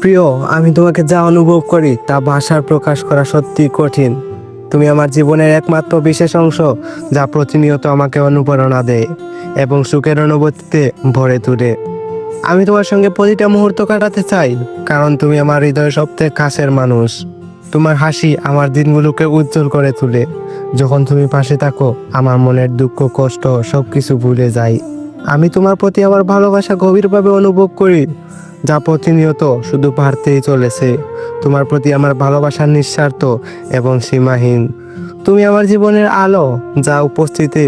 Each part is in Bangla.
প্রিয়, আমি তোমাকে যা অনুভব করি তা ভাষার প্রকাশ করা সত্যি কঠিন। তুমি আমার জীবনের একমাত্র বিশেষ অংশ, যা প্রতিনিয়ত আমাকে অনুপ্রেরণা দেয় এবং সুখের অনুভূতিতে ভরে তোলে। আমি তোমার সঙ্গে প্রতিটা মুহূর্ত কাটাতে চাই, কারণ তুমি আমার হৃদয়ের সবথেকে কাছের মানুষ। তোমার হাসি আমার দিনগুলোকে উজ্জ্বল করে তোলে। যখন তুমি পাশে থাকো, আমার মনের দুঃখ কষ্ট সবকিছু ভুলে যাই। আমি তোমার প্রতি আমার ভালোবাসা গভীরভাবে অনুভব করি, যা প্রতিনিয়ত শুধু বাড়তেই চলেছে। তোমার প্রতি আমার ভালোবাসা নিঃস্বার্থ এবং সীমাহীন। তুমি আমার জীবনের আলো, যা উপস্থিতি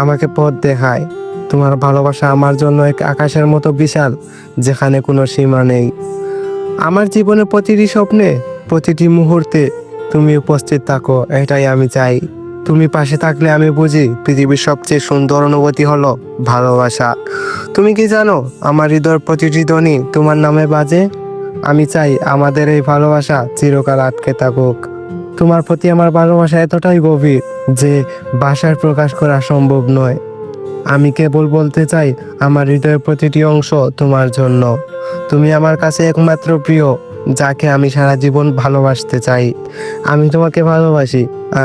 আমাকে পথ দেখায়। তোমার ভালোবাসা আমার জন্য এক আকাশের মতো বিশাল, যেখানে কোনো সীমা নেই। আমার জীবনের প্রতিটি স্বপ্নে, প্রতিটি মুহূর্তে তুমি উপস্থিত থাকো, এটাই আমি চাই। তুমি পাশে থাকলে আমি বুঝি পৃথিবীর সবচেয়ে সুন্দর অনুভূতি হলো ভালোবাসা। তুমি কি জানো, আমার হৃদয়ের প্রতিটি ধ্বনি তোমার নামে বাজে। আমি চাই আমাদের এই ভালোবাসা চিরকাল আটকে থাকুক। তোমার প্রতি আমার ভালোবাসা এতটাই গভীর যে ভাষায় প্রকাশ করা সম্ভব নয়। আমি কেবল বলতে চাই, আমার হৃদয়ের প্রতিটি অংশ তোমার জন্য। তুমি আমার কাছে একমাত্র প্রিয়, যাকে আমি সারা জীবন ভালোবাসতে চাই। আমি তোমাকে ভালোবাসি,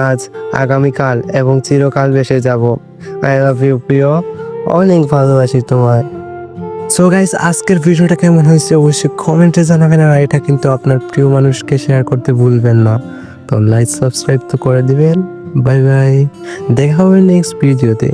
আজ, আগামীকাল এবং চিরকাল বেসে যাব। আই লাভ ইউ প্রিয়, অনেক ভালোবাসি তোমায়। সো গাইস, আজকের ভিডিওটা কেমন হয়েছে অবশ্যই কমেন্টে জানাবেন, আর এটা কিন্তু আপনার প্রিয় মানুষকে শেয়ার করতে ভুলবেন না। তো লাইক সাবস্ক্রাইব তো করে দিবেন। বাই বাই, দেখা হবে নেক্সট ভিডিওতে।